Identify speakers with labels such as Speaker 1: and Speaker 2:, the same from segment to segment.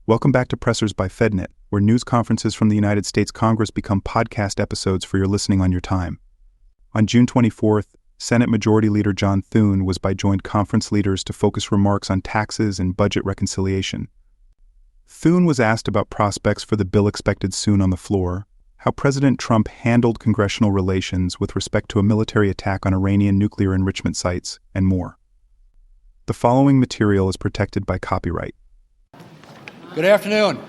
Speaker 1: Welcome back to Pressers by FedNet, where news conferences from the United States Congress become podcast episodes for your listening on your time. On June 24th, Senate Majority Leader John Thune was by joint conference leaders to focus remarks on taxes and budget reconciliation. Thune was asked about prospects for the bill expected soon on the floor, how President Trump handled congressional relations with respect to a military attack on Iranian nuclear enrichment sites, and more. The following material is protected by copyright.
Speaker 2: Good afternoon.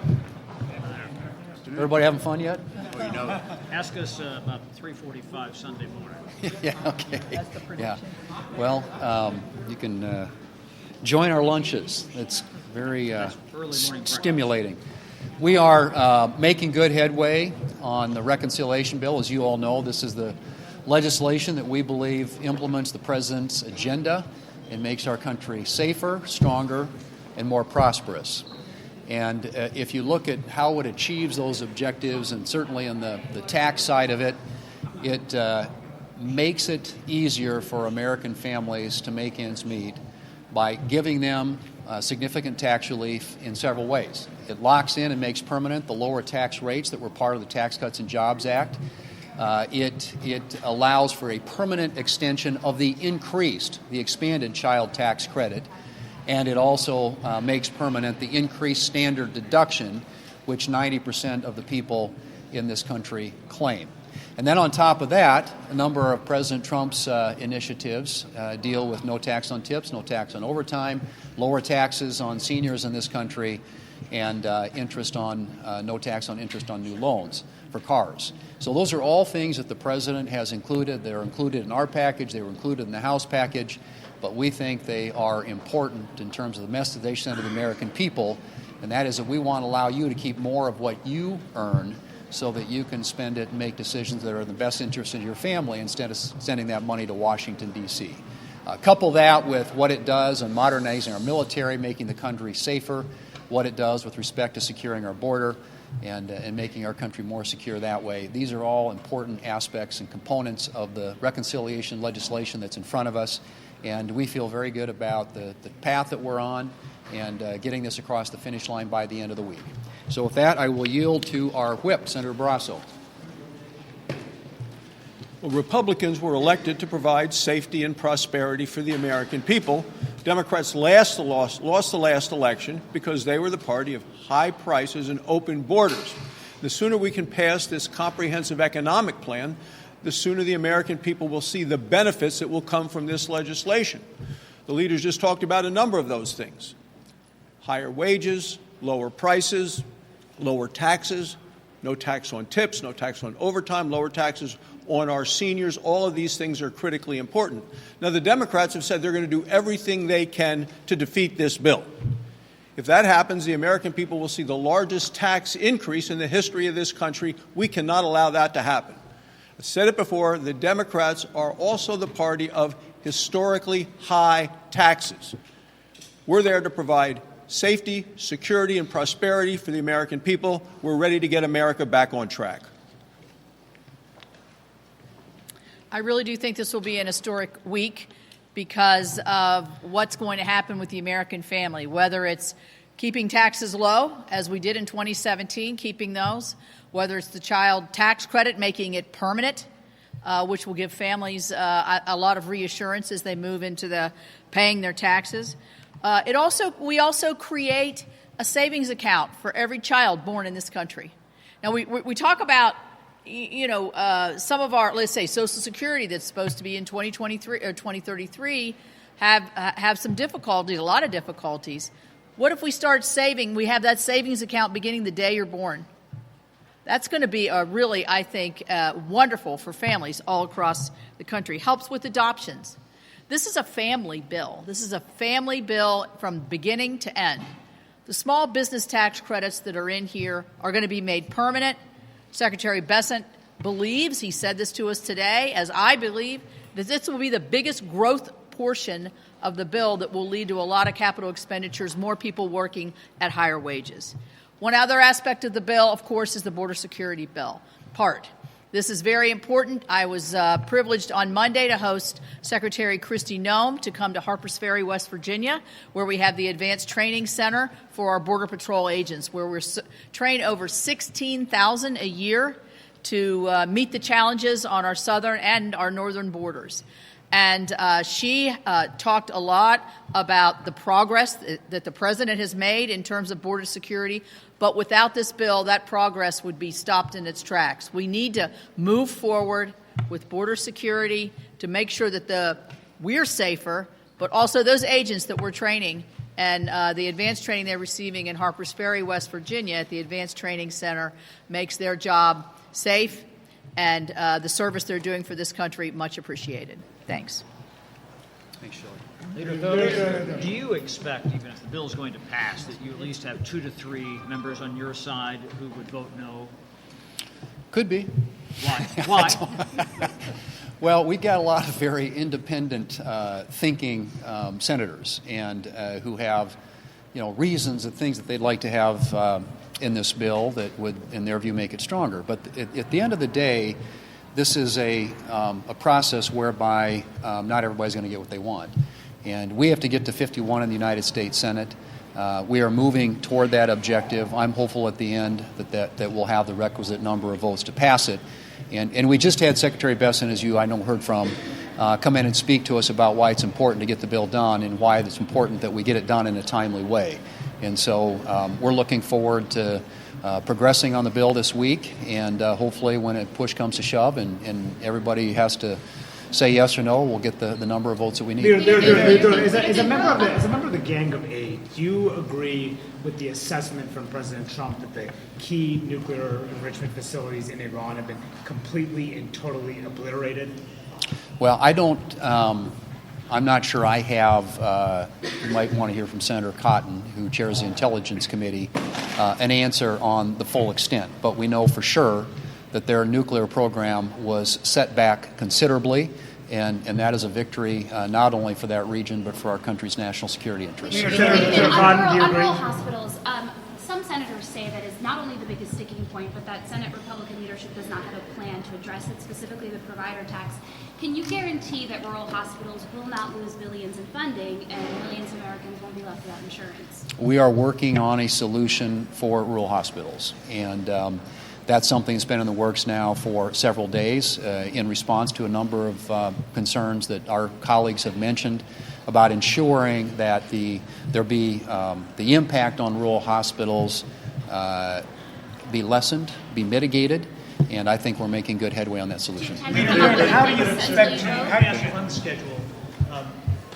Speaker 2: Everybody having fun yet?
Speaker 3: Well, you know, ask us about 3:45 Sunday morning.
Speaker 2: Yeah, okay. That's the prediction. Yeah. Well, you can join our lunches. It's very stimulating. We are making good headway on the reconciliation bill. As you all know, this is the legislation that we believe implements the president's agenda and makes our country safer, stronger, and more prosperous. And if you look at how it achieves those objectives, and certainly on the tax side of it, it makes it easier for American families to make ends meet by giving them significant tax relief in several ways. It locks in and makes permanent the lower tax rates that were part of the Tax Cuts and Jobs Act. It allows for a permanent extension of the expanded child tax credit. And it also makes permanent the increased standard deduction, which 90% of the people in this country claim. And then on top of that, a number of President Trump's initiatives deal with no tax on tips, no tax on overtime, lower taxes on seniors in this country, and no tax on interest on new loans for cars. So those are all things that the President has included. They're included in our package. They were included in the House package. But we think they are important in terms of the message they send to the American people, and that is that we want to allow you to keep more of what you earn so that you can spend it and make decisions that are in the best interest of your family instead of sending that money to Washington, D.C. Couple that with what it does in modernizing our military, making the country safer, what it does with respect to securing our border, and making our country more secure that way. These are all important aspects and components of the reconciliation legislation that's in front of us. And we feel very good about the path that we're on and getting this across the finish line by the end of the week. So with that, I will yield to our whip, Senator Barrasso.
Speaker 4: Well, Republicans were elected to provide safety and prosperity for the American people. Democrats lost the last election because they were the party of high prices and open borders. The sooner we can pass this comprehensive economic plan, the sooner the American people will see the benefits that will come from this legislation. The leaders just talked about a number of those things. Higher wages, lower prices, lower taxes, no tax on tips, no tax on overtime, lower taxes on our seniors. All of these things are critically important. Now, the Democrats have said they're going to do everything they can to defeat this bill. If that happens, the American people will see the largest tax increase in the history of this country. We cannot allow that to happen. I said it before, the Democrats are also the party of historically high taxes. We're there to provide safety, security, and prosperity for the American people. We're ready to get America back on track.
Speaker 5: I really do think this will be an historic week because of what's going to happen with the American family, whether it's keeping taxes low, as we did in 2017, keeping those, whether it's the child tax credit, making it permanent, which will give families a lot of reassurance as they move into paying their taxes. We also create a savings account for every child born in this country. Now, we talk about, some of our, let's say, Social Security that's supposed to be in 2023 or 2033 have some difficulties, a lot of difficulties. What if we start saving? We have that savings account beginning the day you're born. That's going to be really, I think, wonderful for families all across the country. Helps with adoptions. This is a family bill. This is a family bill from beginning to end. The small business tax credits that are in here are going to be made permanent. Secretary Bessent believes, he said this to us today, as I believe, that this will be the biggest growth portion of the bill that will lead to a lot of capital expenditures, more people working at higher wages. One other aspect of the bill, of course, is the border security bill part. This is very important. I was privileged on Monday to host Secretary Kristi Noem to come to Harpers Ferry, West Virginia, where we have the Advanced Training Center for our Border Patrol agents, where we're train over 16,000 a year to meet the challenges on our southern and our northern borders. And she talked a lot about the progress that the president has made in terms of border security. But without this bill, that progress would be stopped in its tracks. We need to move forward with border security to make sure that we're safer, but also those agents that we're training and the advanced training they're receiving in Harpers Ferry, West Virginia at the Advanced Training Center makes their job safe and the service they're doing for this country much appreciated. Thanks.
Speaker 2: Thanks, Shelley.
Speaker 3: Leader Thode, do you expect, even if the bill is going to pass, that you at least have 2 to 3 members on your side who would vote no?
Speaker 2: Could be.
Speaker 3: Why? Why?
Speaker 2: Well, we've got a lot of very independent thinking senators and who have, reasons and things that they'd like to have in this bill that would, in their view, make it stronger. But at the end of the day, this is a process whereby not everybody's going to get what they want. And we have to get to 51 in the United States Senate. We are moving toward that objective. I'm hopeful at the end that we'll have the requisite number of votes to pass it. And we just had Secretary Besson, as I know heard from, come in and speak to us about why it's important to get the bill done and why it's important that we get it done in a timely way. And so we're looking forward to progressing on the bill this week, and hopefully when a push comes to shove and everybody has to say yes or no, we'll get the number of votes that we need.
Speaker 6: As a member of the Gang of Eight, do you agree with the assessment from President Trump that the key nuclear enrichment facilities in Iran have been completely and totally obliterated?
Speaker 2: Well, I don't. I'm not sure I have. You might want to hear from Senator Cotton, who chairs the Intelligence Committee, an answer on the full extent. But we know for sure that their nuclear program was set back considerably, and that is a victory not only for that region but for our country's national security interests.
Speaker 7: On rural hospitals, some senators say that is not only the biggest sticking point, but that Senate Republican leadership does not have a plan to address it, specifically the provider tax. Can you guarantee that rural hospitals will not lose billions in funding and millions of Americans won't be left without insurance?
Speaker 2: We are working on a solution for rural hospitals, and that's something that's been in the works now for several days in response to a number of concerns that our colleagues have mentioned about ensuring that there be the impact on rural hospitals be lessened, be mitigated, and I think we're making good headway on that solution.
Speaker 8: How do you expect to unschedule?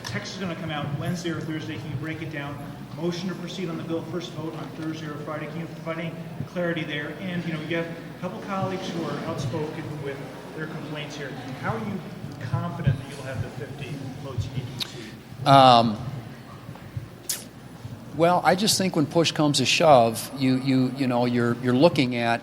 Speaker 8: Text is going to come out Wednesday or Thursday. Can you break it down? Motion to proceed on the bill, first vote on Thursday or Friday. Can you provide any clarity there? And, you have a couple colleagues who are outspoken with their complaints here. How are you confident that you'll have the 50 votes you need to proceed?
Speaker 2: Well, I just think when push comes to shove, you're looking at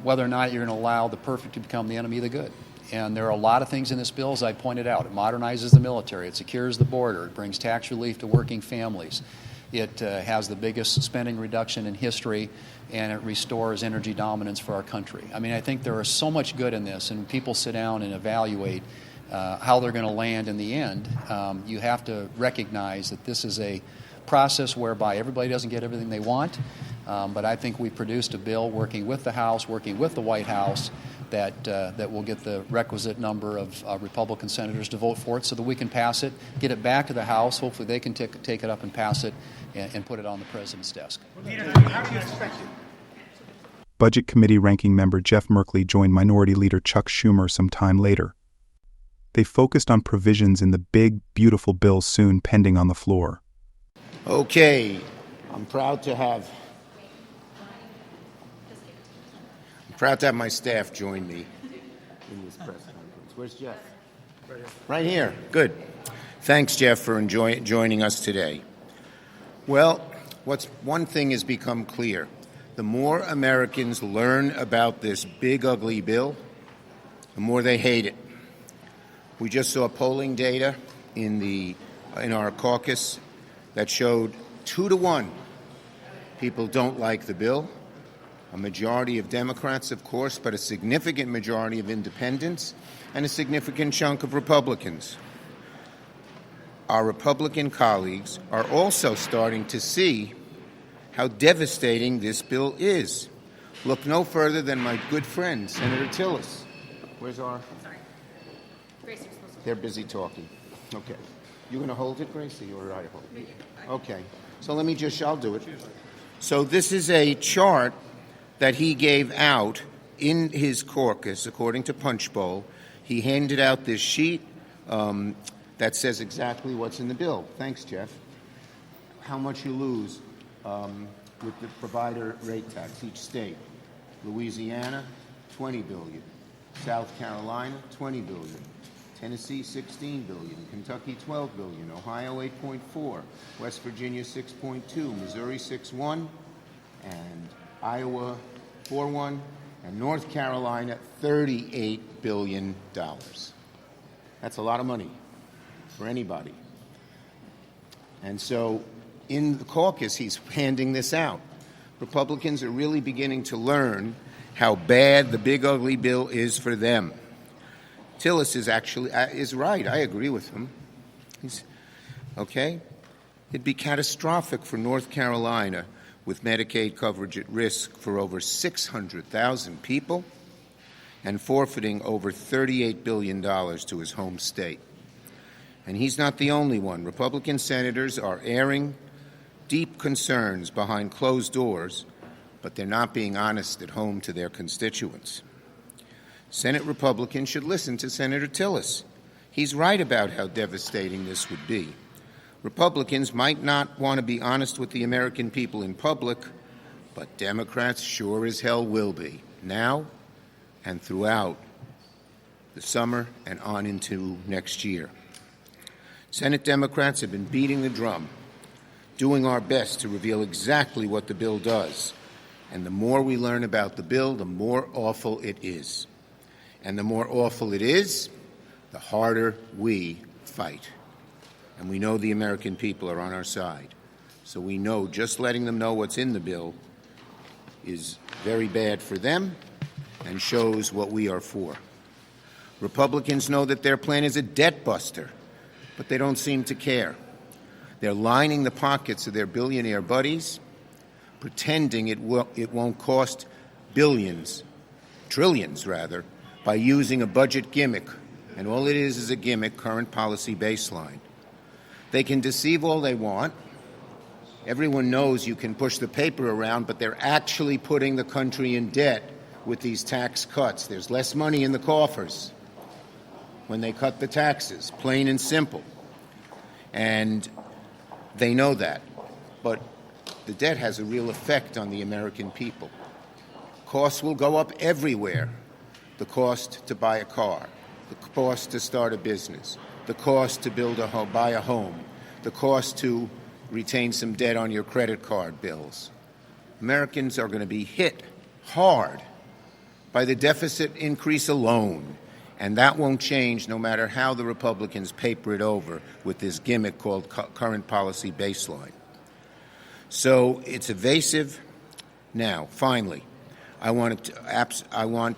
Speaker 2: whether or not you're going to allow the perfect to become the enemy of the good. And there are a lot of things in this bill, as I pointed out. It modernizes the military. It secures the border. It brings tax relief to working families. It has the biggest spending reduction in history, and it restores energy dominance for our country. I mean, I think there is so much good in this, and when people sit down and evaluate how they're going to land in the end, you have to recognize that this is a process whereby everybody doesn't get everything they want, but I think we produced a bill working with the House, working with the White House, that will get the requisite number of Republican senators to vote for it so that we can pass it, get it back to the House. Hopefully they can take it up and pass it and put it on the president's desk.
Speaker 8: How do you expect it?
Speaker 1: Budget Committee Ranking Member Jeff Merkley joined Minority Leader Chuck Schumer some time later. They focused on provisions in the big, beautiful bill soon pending on the floor.
Speaker 9: Okay, I'm proud to have my staff join me in this press conference. Where's Jeff? Right here. Good. Thanks, Jeff, for joining us today. Well, one thing has become clear. The more Americans learn about this big, ugly bill, the more they hate it. We just saw polling data in our caucus that showed 2-to-1 people don't like the bill. A majority of Democrats, of course, but a significant majority of independents and a significant chunk of Republicans. Our Republican colleagues are also starting to see how devastating this bill is. Look no further than my good friend, Senator Tillis. Where's our...
Speaker 7: Sorry. Grace, you're supposed to...
Speaker 9: They're busy talking. Okay. You going to hold it, Gracie, or I hold it? Okay. So let me I'll do it. So this is a chart that he gave out in his caucus, according to Punchbowl. He handed out this sheet that says exactly what's in the bill. Thanks, Jeff. How much you lose with the provider rate tax, each state. Louisiana, $20 billion. South Carolina, $20 billion. Tennessee, $16 billion. Kentucky, $12 billion. Ohio, $8.4. West Virginia, $6.2. Missouri, $6.1. And Iowa, $4.1. And North Carolina, $38 billion. That's a lot of money for anybody. And so in the caucus, he's handing this out. Republicans are really beginning to learn how bad the big ugly bill is for them. Tillis is right. I agree with him. Okay? It'd be catastrophic for North Carolina with Medicaid coverage at risk for over 600,000 people and forfeiting over $38 billion to his home state. And he's not the only one. Republican senators are airing deep concerns behind closed doors, but they're not being honest at home to their constituents. Senate Republicans should listen to Senator Tillis. He's right about how devastating this would be. Republicans might not want to be honest with the American people in public, but Democrats sure as hell will be, now and throughout the summer and on into next year. Senate Democrats have been beating the drum, doing our best to reveal exactly what the bill does. And the more we learn about the bill, the more awful it is. And the more awful it is, the harder we fight. And we know the American people are on our side. So we know just letting them know what's in the bill is very bad for them and shows what we are for. Republicans know that their plan is a debt buster, but they don't seem to care. They're lining the pockets of their billionaire buddies, pretending it won't cost billions, trillions rather, by using a budget gimmick. And all it is a gimmick, current policy baseline. They can deceive all they want. Everyone knows you can push the paper around, but they're actually putting the country in debt with these tax cuts. There's less money in the coffers when they cut the taxes, plain and simple. And they know that. But the debt has a real effect on the American people. Costs will go up everywhere. The cost to buy a car, the cost to start a business, the cost to build a home, buy a home, the cost to retain some debt on your credit card bills. Americans are going to be hit hard by the deficit increase alone, and that won't change no matter how the Republicans paper it over with this gimmick called current policy baseline. So it's evasive. Now, finally, I want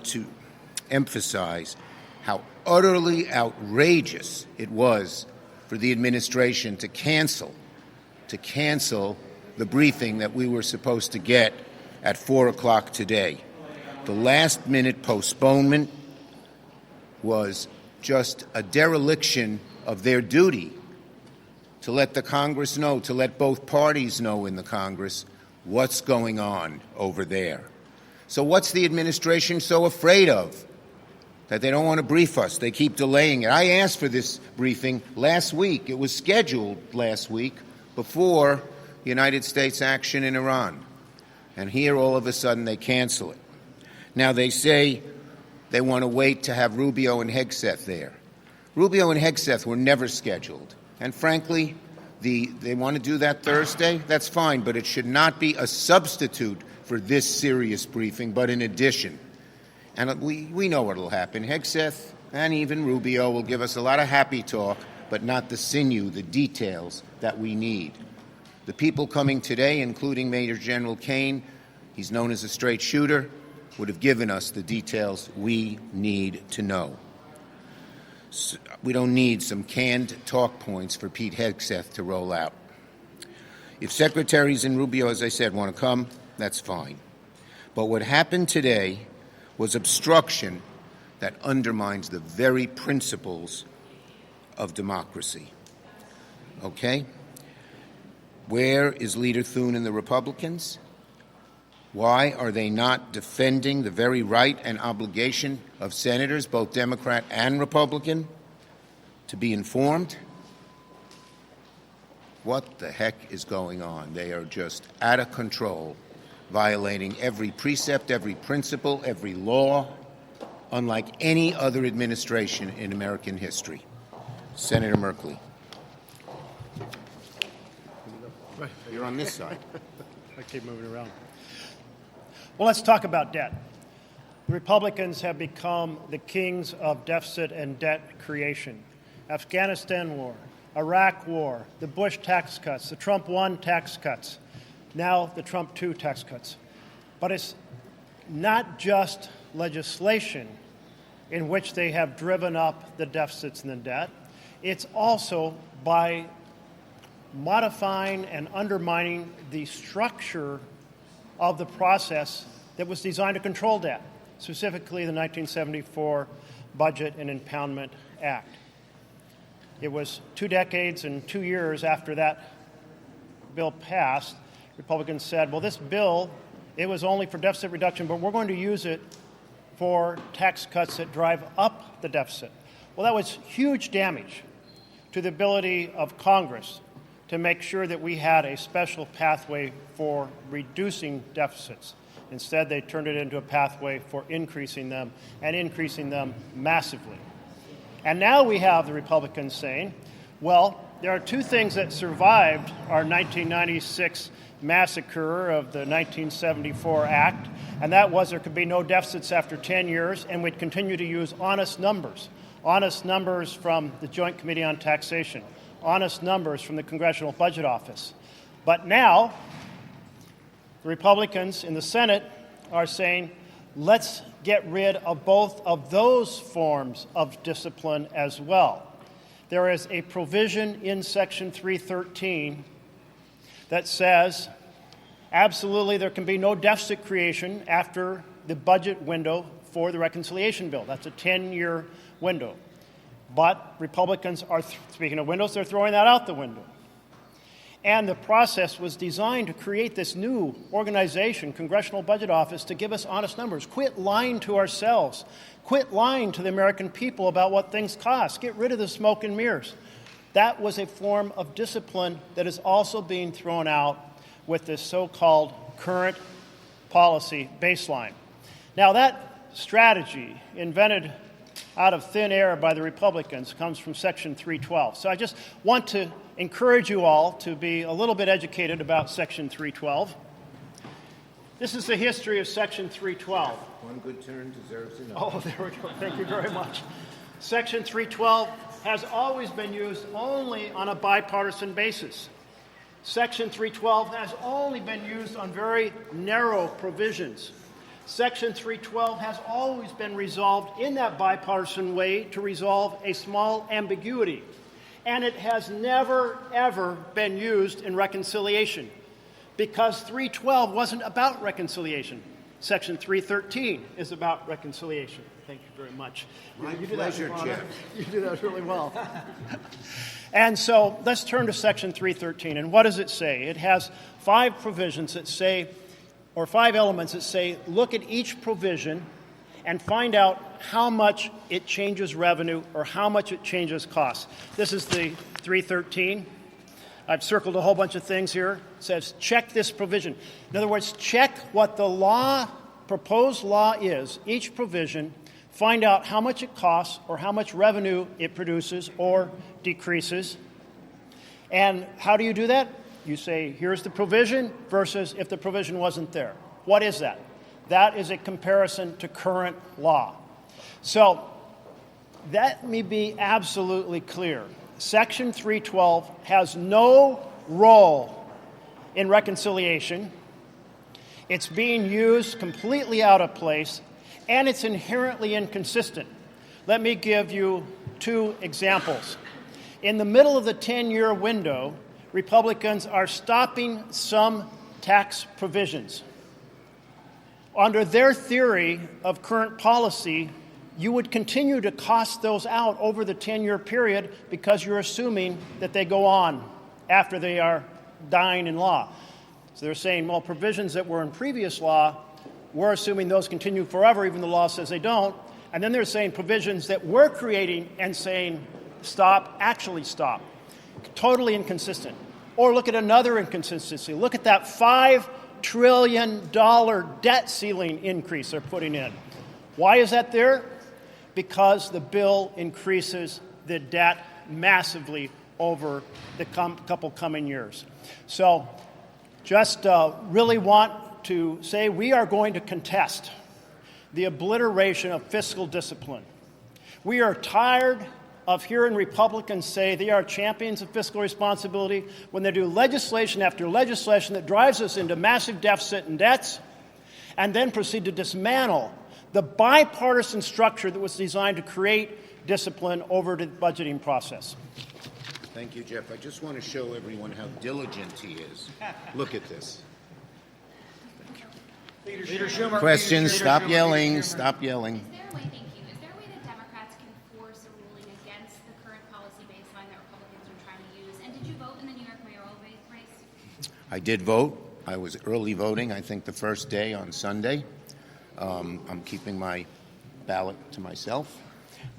Speaker 9: to emphasize how utterly outrageous it was for the administration to cancel the briefing that we were supposed to get at 4 o'clock today. The last-minute postponement was just a dereliction of their duty to let the Congress know, to let both parties know in the Congress what's going on over there. So what's the administration so afraid of? That they don't want to brief us. They keep delaying it. I asked for this briefing last week. It was scheduled last week before the United States action in Iran. And here, all of a sudden, they cancel it. Now, they say they want to wait to have Rubio and Hegseth there. Rubio and Hegseth were never scheduled. And frankly, they want to do that Thursday. That's fine, but it should not be a substitute for this serious briefing, but in addition. And we know what will happen. Hegseth and even Rubio will give us a lot of happy talk, but not the sinew, the details that we need. The people coming today, including Major General Kane, He's known as a straight shooter, would have given us the details we need to know. So we don't need some canned talk points for Pete Hegseth to roll out. If Secretaries and Rubio, as I said, want to come, that's fine. But what happened today was obstruction that undermines the very principles of democracy. Okay? Where is Leader Thune and the Republicans? Why are they not defending the very right and obligation of senators, both Democrat and Republican, to be informed? What the heck is going on? They are just out of control, violating every precept, every principle, every law, unlike any other administration in American history. Senator Merkley. You're on this side.
Speaker 10: I keep moving around. Well, let's talk about debt. The Republicans have become the kings of deficit and debt creation. Afghanistan war, Iraq war, the Bush tax cuts, the Trump 1 tax cuts, now the Trump 2 tax cuts. But it's not just legislation in which they have driven up the deficits and the debt. It's also by modifying and undermining the structure of the process that was designed to control debt, specifically the 1974 Budget and Impoundment Act. It was 2 decades and 2 years after that bill passed, Republicans said, well, this bill, it was only for deficit reduction, but we're going to use it for tax cuts that drive up the deficit. Well, that was huge damage to the ability of Congress to make sure that we had a special pathway for reducing deficits. Instead, they turned it into a pathway for increasing them, and increasing them massively. And now we have the Republicans saying, well, there are 2 things that survived our 1996 massacre of the 1974 Act, and that was there could be no deficits after 10 years, and we'd continue to use honest numbers from the Joint Committee on Taxation, honest numbers from the Congressional Budget Office. But now, the Republicans in the Senate are saying, let's get rid of both of those forms of discipline as well. There is a provision in Section 313 that says, absolutely, there can be no deficit creation after the budget window for the reconciliation bill. That's a 10-year window. But Republicans are, speaking of windows, they're throwing that out the window. And the process was designed to create this new organization, Congressional Budget Office, to give us honest numbers. Quit lying to ourselves. Quit lying to the American people about what things cost. Get rid of the smoke and mirrors. That was a form of discipline that is also being thrown out with this so-called current policy baseline. Now, that strategy, invented out of thin air by the Republicans, comes from Section 312. So I just want to encourage you all to be a little bit educated about Section 312. This is the history of Section 312.
Speaker 9: One good turn deserves another.
Speaker 10: Oh, there we go. Thank you very much. Section 312 has always been used only on a bipartisan basis. Section 312 has only been used on very narrow provisions. Section 312 has always been resolved in that bipartisan way to resolve a small ambiguity. And it has never, ever been used in reconciliation because 312 wasn't about reconciliation. Section 313 is about reconciliation. Thank you very much.
Speaker 9: My
Speaker 10: you
Speaker 9: pleasure, Jeff.
Speaker 10: You do that really well. And so let's turn to Section 313. And what does it say? It has 5 provisions that say, or 5 elements that say, look at each provision and find out how much it changes revenue or how much it changes costs. This is the 313. I've circled a whole bunch of things here. It says, check this provision. In other words, check what the law, proposed law is, each provision, find out how much it costs or how much revenue it produces or decreases. And how do you do that? You say, here's the provision versus if the provision wasn't there. What is that? That is a comparison to current law. So let me be absolutely clear. Section 312 has no role in reconciliation. It's being used completely out of place, and it's inherently inconsistent. Let me give you 2 examples. In the middle of the 10-year window, Republicans are stopping some tax provisions. Under their theory of current policy, you would continue to cost those out over the 10-year period because you're assuming that they go on after they are dying in law. So they're saying, well, provisions that were in previous law, we're assuming those continue forever, even though the law says they don't. And then they're saying provisions that we're creating and saying stop, actually stop. Totally inconsistent. Or look at another inconsistency. Look at that $5 trillion debt ceiling increase they're putting in. Why is that there? Because the bill increases the debt massively over the couple coming years. So just really want to say we are going to contest the obliteration of fiscal discipline. We are tired of hearing Republicans say they are champions of fiscal responsibility when they do legislation after legislation that drives us into massive deficit and debts, and then proceed to dismantle the bipartisan structure that was designed to create discipline over the budgeting process.
Speaker 9: Thank you, Jeff. I just want to show everyone how diligent he is. Look at this.
Speaker 3: Leader Schumer.
Speaker 9: Questions? Stop yelling. Stop yelling.
Speaker 7: Is there a way, thank you, is there a way that Democrats can force a ruling against the current policy baseline that Republicans are trying to use? And did you vote in the New York mayoral race?
Speaker 9: I did vote. I was early voting, I think the first day on Sunday. I'm keeping my ballot to myself.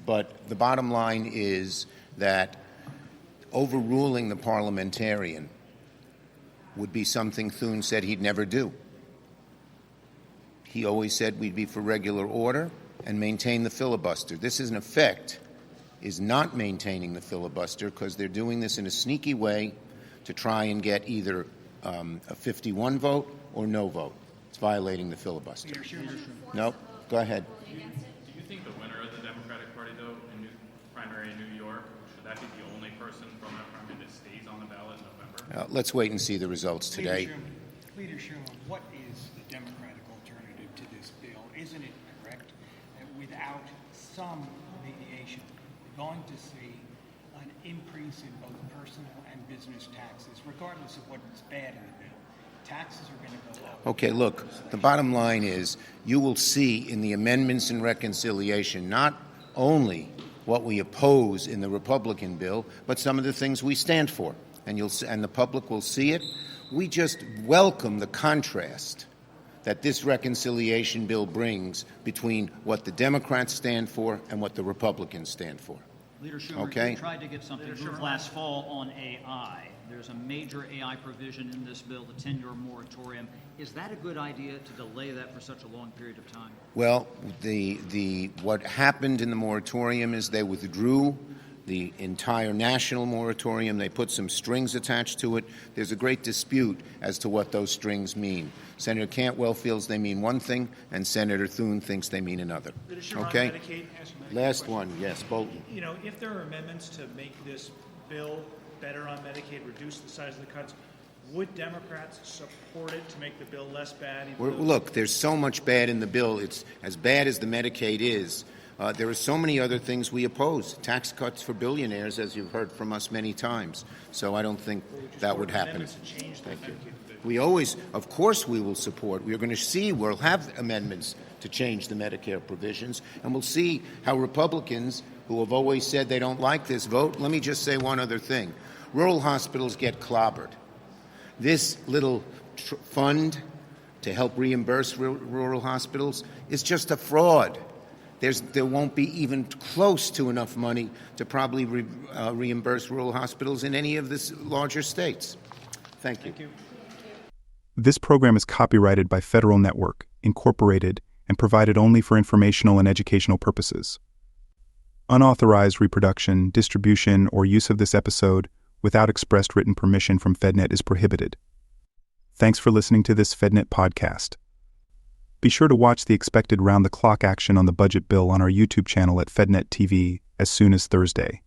Speaker 9: But the bottom line is that overruling the parliamentarian would be something Thune said he'd never do. He always said we'd be for regular order and maintain the filibuster. This, in effect, is not maintaining the filibuster because they're doing this in a sneaky way to try and get either a 51 vote or no vote. It's violating the filibuster. No, go ahead.
Speaker 11: Do you think the winner of the Democratic Party, though, in primary in New York, should that be the only person from that primary that stays on the ballot in November?
Speaker 9: Let's wait and see the results today.
Speaker 12: Leader Schumer, what is the Democratic alternative to this bill? Isn't it correct that without some mediation, we're going to see an increase in both personal and business taxes, regardless of what's bad in the bill? Taxes are going to go up.
Speaker 9: Okay, look, the bottom line is you will see in the amendments and reconciliation not only what we oppose in the Republican bill, but some of the things we stand for. And the public will see it. We just welcome the contrast that this reconciliation bill brings between what the Democrats stand for and what the Republicans stand for.
Speaker 3: Leader Schumer,
Speaker 9: okay?
Speaker 3: You tried to get something moved last fall on AI. There's a major AI provision in this bill, the 10-year moratorium. Is that a good idea to delay that for such a long period of time?
Speaker 9: Well, what happened in the moratorium is they withdrew the entire national moratorium. They put some strings attached to it. There's a great dispute as to what those strings mean. Senator Cantwell feels they mean one thing, and Senator Thune thinks they mean another. Okay? Last one, yes, Bolton.
Speaker 8: You know, if there are amendments to make this bill better on Medicaid, reduce the size of the cuts, would Democrats support it to make the bill less bad?
Speaker 9: Look, there's so much bad in the bill. It's as bad as the Medicaid is. There are so many other things we oppose. Tax cuts for billionaires, as you've heard from us many times. So I don't think that would happen. Thank you. We always, of course, we will support. We're going to see, we'll have amendments to change the Medicare provisions, and we'll see how Republicans, who have always said they don't like this vote. Let me just say one other thing. Rural hospitals get clobbered. This little fund to help reimburse rural hospitals is just a fraud. There won't be even close to enough money to probably reimburse rural hospitals in any of the larger states. Thank you.
Speaker 1: This program is copyrighted by Federal Network, Incorporated, and provided only for informational and educational purposes. Unauthorized reproduction, distribution, or use of this episode without expressed written permission from FedNet is prohibited. Thanks for listening to this FedNet podcast. Be sure to watch the expected round-the-clock action on the budget bill on our YouTube channel at FedNet TV as soon as Thursday.